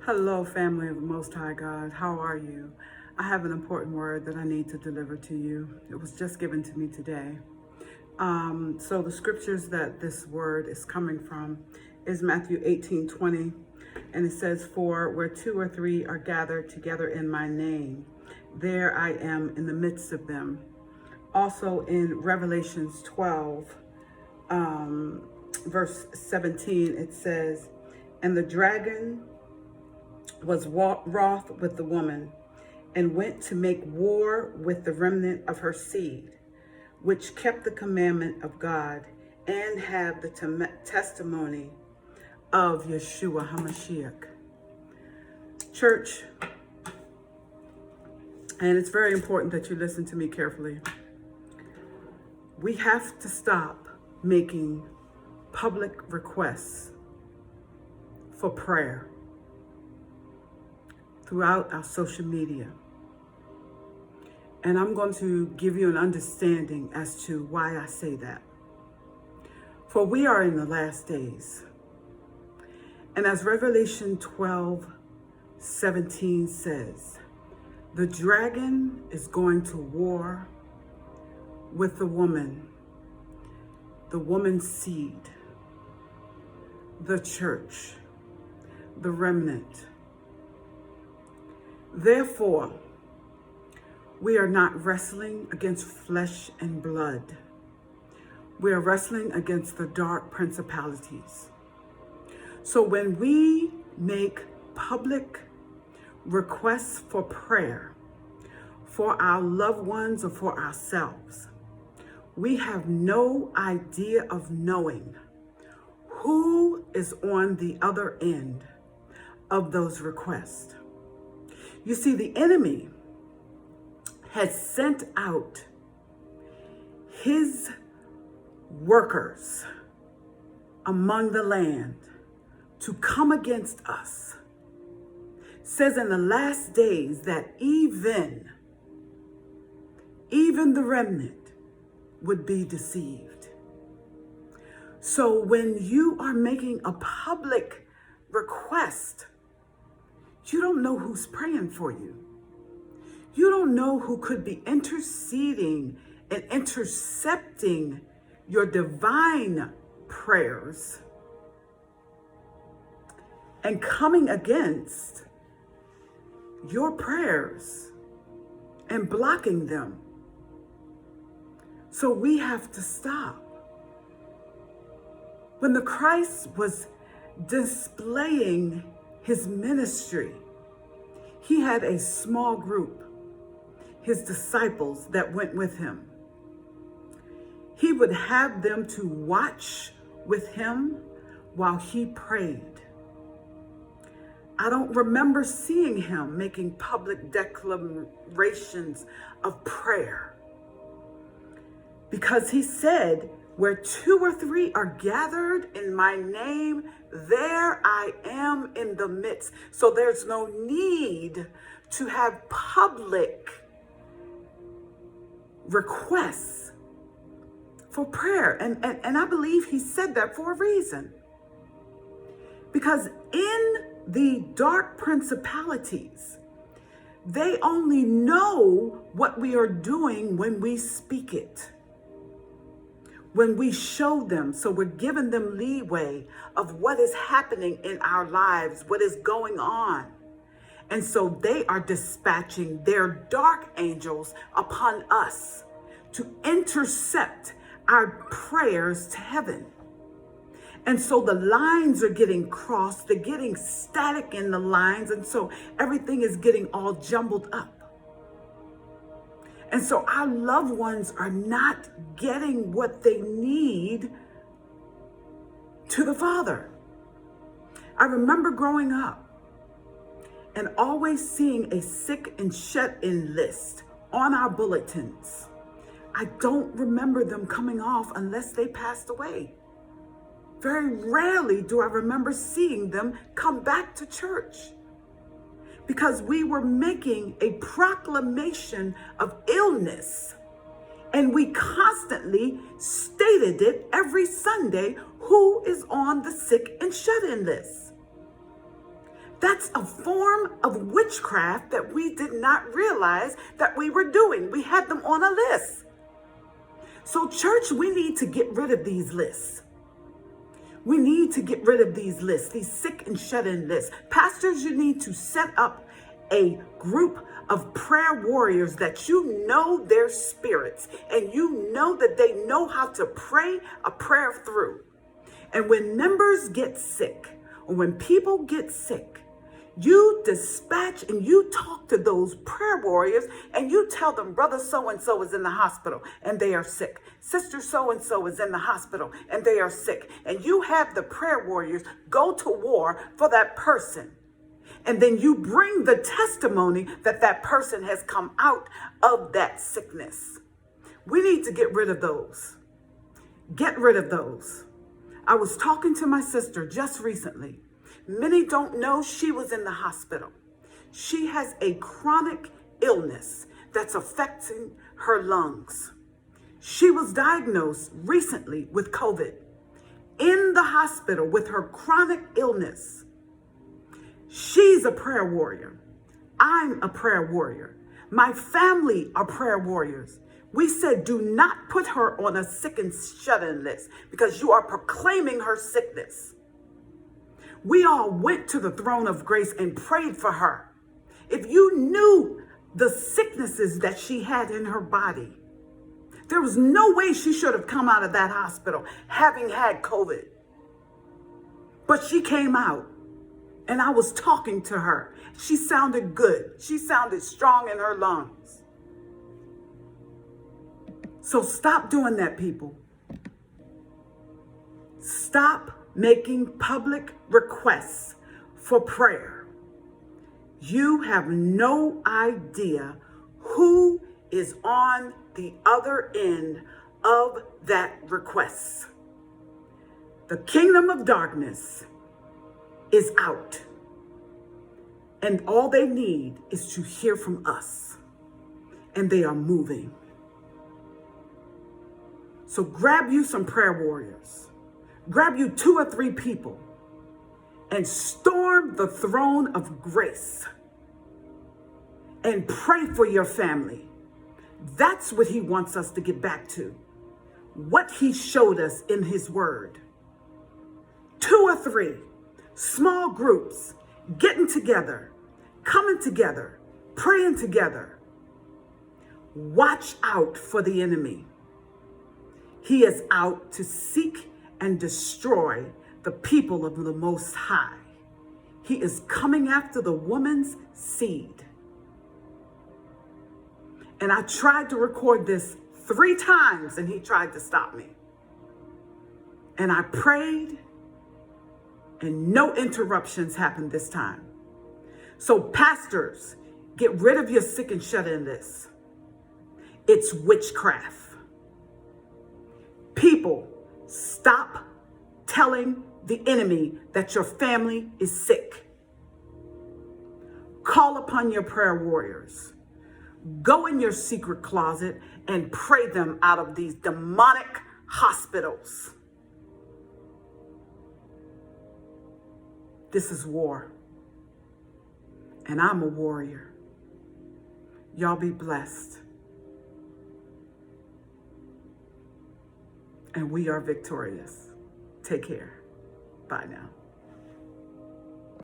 Hello, family of the Most High God. How are you? I have an important word that I need to deliver to you. It was just given to me today. So the scriptures that this word is coming from is Matthew 18:20. And it says, "For where two or three are gathered together in my name, there I am in the midst of them." Also in Revelations 12, verse 17, it says, "And the dragon was wroth with the woman, and went to make war with the remnant of her seed, which kept the commandment of God and have the testimony of Yeshua HaMashiach." Church, and it's very important that you listen to me carefully. We have to stop making public requests for prayer throughout our social media. And I'm going to give you an understanding as to why I say that. For we are in the last days. And as Revelation 12:17 says, the dragon is going to war with the woman's seed, the church, the remnant. Therefore, we are not wrestling against flesh and blood. We are wrestling against the dark principalities. So when we make public requests for prayer for our loved ones or for ourselves, we have no idea of knowing who is on the other end of those requests. You see, the enemy has sent out his workers among the land to come against us. It says in the last days that even the remnant would be deceived. So when you are making a public request, you don't know who's praying for you. You don't know who could be interceding and intercepting your divine prayers and coming against your prayers and blocking them. So we have to stop. When the Christ was displaying his ministry, he had a small group, his disciples that went with him. He would have them to watch with him while he prayed. I don't remember seeing him making public declarations of prayer, because he said, "Where two or three are gathered in my name, there I am in the midst." So there's no need to have public requests for prayer. And I believe he said that for a reason. Because in the dark principalities, they only know what we are doing when we speak it, when we show them. So we're giving them leeway of what is happening in our lives, what is going on. And so they are dispatching their dark angels upon us to intercept our prayers to heaven. And so the lines are getting crossed, they're getting static in the lines, and so everything is getting all jumbled up. And so our loved ones are not getting what they need to the Father. I remember growing up and always seeing a sick and shut-in list on our bulletins. I don't remember them coming off unless they passed away. Very rarely do I remember seeing them come back to church, because we were making a proclamation of illness, and we constantly stated it every Sunday, who is on the sick and shut-in list. That's a form of witchcraft that we did not realize that we were doing. We had them on a list. So church, we need to get rid of these lists. We need to get rid of these lists, these sick and shut-in lists. Pastors, you need to set up a group of prayer warriors that you know their spirits and you know that they know how to pray a prayer through. And when members get sick or when people get sick, you dispatch and you talk to those prayer warriors and you tell them, brother so-and-so is in the hospital and they are sick. Sister so-and-so is in the hospital and they are sick. And you have the prayer warriors go to war for that person. And then you bring the testimony that that person has come out of that sickness. We need to get rid of those. Get rid of those. I was talking to my sister just recently. Many don't know she was in the hospital. She has a chronic illness that's affecting her lungs. She was diagnosed recently with COVID in the hospital with her chronic illness. She's a prayer warrior. I'm a prayer warrior. My family are prayer warriors. We said, do not put her on a sick and shut-in list because you are proclaiming her sickness. We all went to the throne of grace and prayed for her. If you knew the sicknesses that she had in her body, there was no way she should have come out of that hospital having had COVID. But she came out and I was talking to her. She sounded good. She sounded strong in her lungs. So stop doing that, people. Stop making public requests for prayer. You have no idea who is on the other end of that request. The kingdom of darkness is out. And all they need is to hear from us. And they are moving. So grab you some prayer warriors. Grab you 2 or 3 people and storm the throne of grace and pray for your family. That's what he wants us to get back to. What he showed us in his word. 2 or 3 small groups getting together, coming together, praying together. Watch out for the enemy. He is out to seek and destroy the people of the Most High. He is coming after the woman's seed. And I tried to record this 3 times and he tried to stop me. And I prayed and no interruptions happened this time. So pastors, get rid of your sick and shut-in list. It's witchcraft. People, stop telling the enemy that your family is sick. Call upon your prayer warriors. Go in your secret closet and pray them out of these demonic hospitals. This is war. And I'm a warrior. Y'all be blessed. And we are victorious. Take care. Bye now.